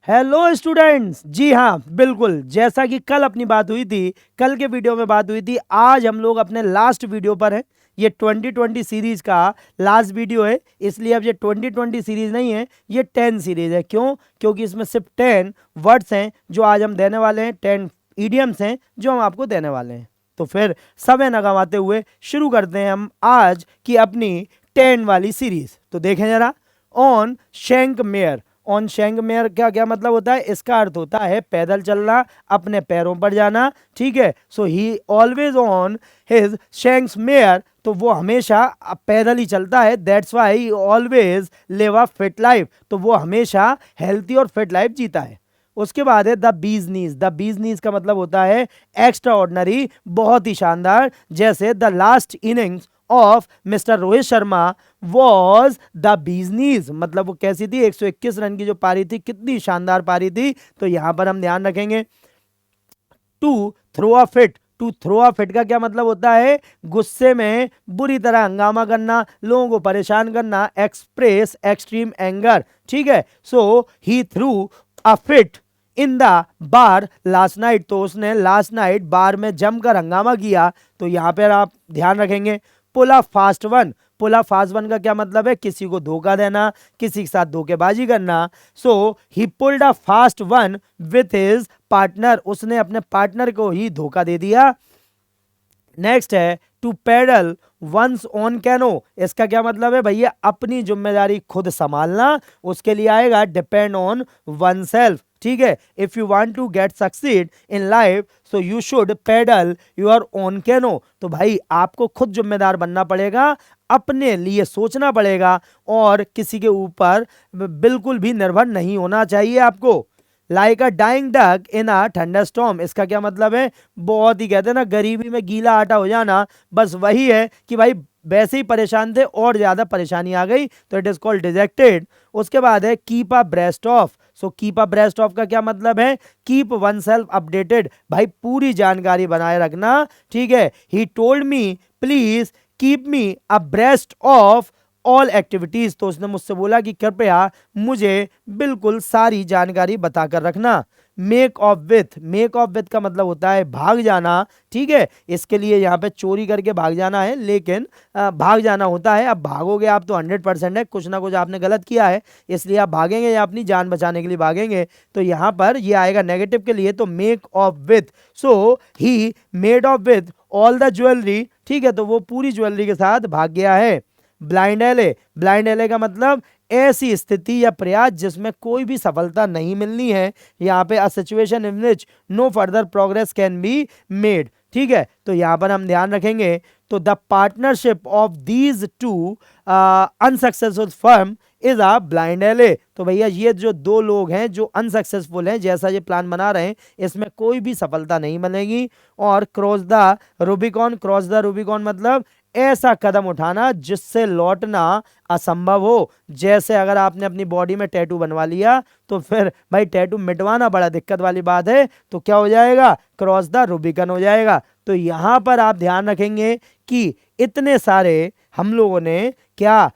Hello students, जी हाँ बिल्कुल, जैसा कि कल अपनी बात हुई थी, कल के वीडियो में बात हुई थी, आज हम लोग अपने लास्ट वीडियो पर हैं। ये 2020 सीरीज का लास्ट वीडियो है, इसलिए अब ये 2020 सीरीज नहीं है, ये 10 सीरीज है। क्यों? क्योंकि इसमें सिर्फ 10 वर्ड्स हैं जो आज हम देने वाले हैं, 10 इडियम्स हैं जो हम आपको देने वाले हैं। तो फिर समय न गंवाते हुए शुरू करते हैं हम आज की अपनी 10 वाली सीरीज। तो देखें जरा, on shank mayor. On shank mayor का क्या मतलब होता है? इसका अर्थ होता है पैदल चलना, अपने पैरों पर जाना। ठीक है, so he always on his shanks mare, तो वो हमेशा पैदल ही चलता है। That's why he always live a fit life, तो वो हमेशा हेल्थी और फिट लाइफ जीता है। उसके बाद है the bee's knees. The bee's नीज का मतलब होता है एक्स्ट्रा ऑर्डनरी, बहुत ही शानदार। जैसे the last innings of mister Rohit Sharma was the bee's knees, मतलब वो कैसी थी? 121 रन की जो पारी थी, कितनी शानदार पारी थी। तो यहां पर हम ध्यान रखेंगे। To throw a fit. To throw a fit का क्या मतलब होता है? गुस्से में बुरी तरह हंगामा करना, लोगों को परेशान करना। Express extreme anger. ठीक है, so he threw a fit in the bar last night, तो उसने लास्ट नाइट बार में जमकर हंगामा किया। तो यहां पर आप ध्यान रखेंगे। Pull a fast one. Pull a fast one का क्या मतलब है? किसी को धोखा देना, किसी के साथ धोखेबाजी करना। So he pulled a fast one with his partner, उसने अपने पार्टनर को ही धोखा दे दिया। नेक्स्ट है to paddle one's own canoe. इसका क्या मतलब है भैया? अपनी जिम्मेदारी खुद संभालना। उसके लिए आएगा डिपेंड ऑन वन सेल्फ। ठीक है, if you want to get succeed in life so you should paddle your own canoe. तो भाई आपको खुद जिम्मेदार बनना पड़ेगा, अपने लिए सोचना पड़ेगा और किसी के ऊपर बिल्कुल भी निर्भर नहीं होना चाहिए आपको। Like a dying duck in a thunderstorm. इसका क्या मतलब है? बहुत ही, कहते हैं ना, गरीबी में गीला आटा हो जाना, बस वही है कि भाई वैसे ही परेशान थे और ज्यादा परेशानी आ गई, तो इट इज कॉल्ड डिजेक्टेड। उसके बाद है keep a breast of. So keep a breast of का क्या मतलब है? कीप वन सेल्फ अपडेटेड, भाई पूरी जानकारी बनाए रखना। ठीक है, he told me please keep me a breast of all activities, तो उसने मुझसे बोला कि कृपया मुझे बिल्कुल सारी जानकारी बताकर रखना। Make of with. Make of with का मतलब होता है भाग जाना। ठीक है, इसके लिए यहाँ पे चोरी करके भाग जाना है, लेकिन भाग जाना होता है। अब भागोगे आप तो 100% है, कुछ ना कुछ आपने गलत किया है, इसलिए आप भागेंगे या अपनी जान बचाने के लिए भागेंगे। तो यहाँ पर ये आएगा नेगेटिव के लिए, तो make of with. So he made of with all the jewellery. ठीक है, तो वो पूरी ज्वेलरी के साथ भाग गया है। ब्लाइंड एले। ब्लाइंड एले का मतलब ऐसी स्थिति या प्रयास जिसमें कोई भी सफलता नहीं मिलनी है। यहाँ पे a situation in which no further progress can be made. ठीक है, तो यहाँ पर हम ध्यान रखेंगे। तो the partnership of these two unsuccessful firm is a blind alley. तो भैया ये जो दो लोग हैं जो अनसक्सेसफुल हैं, जैसा ये प्लान बना रहे हैं, इसमें कोई भी सफलता नहीं मिलेगी। और cross the Rubicon. Cross the Rubicon मतलब ऐसा कदम उठाना जिससे लौटना असंभव हो। जैसे अगर आपने अपनी बॉडी में टैटू बनवा लिया तो फिर भाई टैटू मिटवाना बड़ा दिक्कत वाली बात है, तो क्या हो जाएगा? क्रॉस द रूबिकन हो जाएगा। तो यहां पर आप ध्यान रखेंगे कि इतने सारे हम लोगों ने क्या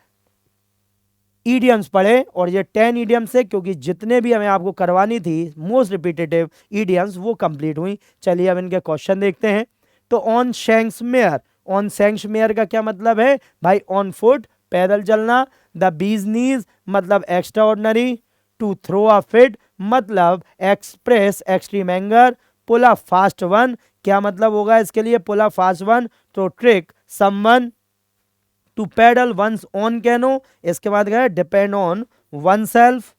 ईडियम्स पढ़े, और ये 10 ईडियम्स है, क्योंकि जितने भी हमें आपको करवानी थी मोस्ट रिपीटेटिव ईडियम्स वो कंप्लीट हुई। चलिए अब इनके क्वेश्चन देखते हैं। तो on shanks mayor. On shanks mayor का क्या मतलब है भाई? ऑन फुट, पैदल चलना। द बीज नीज मतलब extraordinary. To throw a fit मतलब express extreme anger. Pull a fast one क्या मतलब होगा इसके लिए? Pull a fast one to trick someone. To paddle one's own canoe, इसके बाद गया depend on oneself.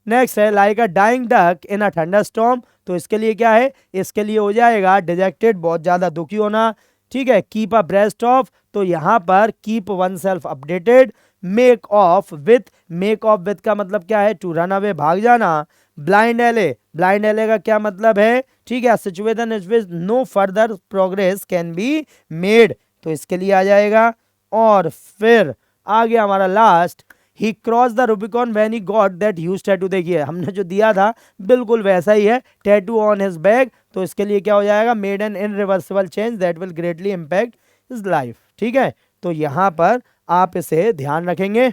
Next है like a dying duck in a thunderstorm, तो इसके लिए क्या है? इसके लिए हो जाएगा डिजेक्टेड, बहुत ज्यादा दुखी होना। ठीक है, कीप अ ब्रेस्ट ऑफ, तो यहां पर keep one self updated. Make of with. Make of with का मतलब क्या है? टू रन अवे, भाग जाना। ब्लाइंड एले। ब्लाइंड एले का क्या मतलब है? ठीक है, situation is which no further progress can be made, तो इसके लिए आ जाएगा। और फिर आ गया हमारा last, he cross the Rubicon when he got that huge tattoo. देखिए हमने जो दिया था बिल्कुल वैसा ही है, टैटू ऑन हिज बैक, तो इसके लिए क्या हो जाएगा? Made an irreversible change that will greatly impact his life. ठीक है, तो यहां पर आप इसे ध्यान रखेंगे।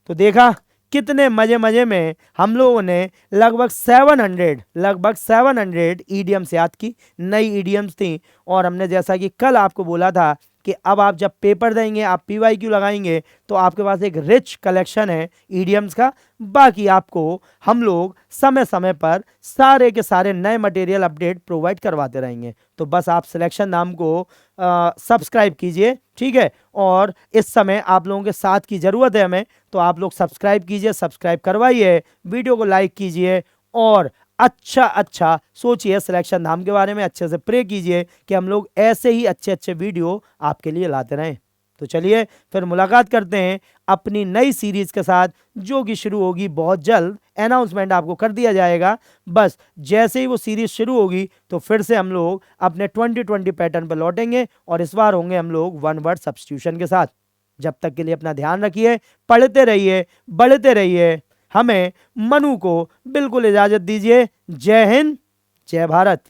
तो देखा कितने मजे मजे में हम लोगों ने लगभग 700 ईडियम्स याद की, नई ईडियम्स थी। और हमने जैसा कि कल आपको बोला था कि अब आप जब पेपर देंगे, आप PYQ लगाएंगे, तो आपके पास एक रिच कलेक्शन है ईडियम्स का। बाकी आपको हम लोग समय समय पर सारे के सारे नए मटेरियल अपडेट प्रोवाइड करवाते रहेंगे। तो बस आप सिलेक्शन नाम को सब्सक्राइब कीजिए, ठीक है। और इस समय आप लोगों के साथ की ज़रूरत है हमें, तो आप लोग सब्सक्राइब कीजिए, सब्सक्राइब करवाइए, वीडियो को लाइक कीजिए और अच्छा सोचिए सिलेक्शन नाम के बारे में, अच्छे से प्रे कीजिए कि हम लोग ऐसे ही अच्छे अच्छे वीडियो आपके लिए लाते रहें। तो चलिए फिर मुलाकात करते हैं अपनी नई सीरीज के साथ, जो कि शुरू होगी बहुत जल्द। अनाउंसमेंट आपको कर दिया जाएगा। बस जैसे ही वो सीरीज शुरू होगी तो फिर से हम लोग अपने 2020 पैटर्न पर लौटेंगे और इस बार होंगे हम लोग वन वर्ड सब्स्टिट्यूशन के साथ। जब तक के लिए अपना ध्यान रखिए, पढ़ते रहिए, बढ़ते रहिए। हमें मनु को बिल्कुल इजाजत दीजिए। जय हिंद, जय भारत।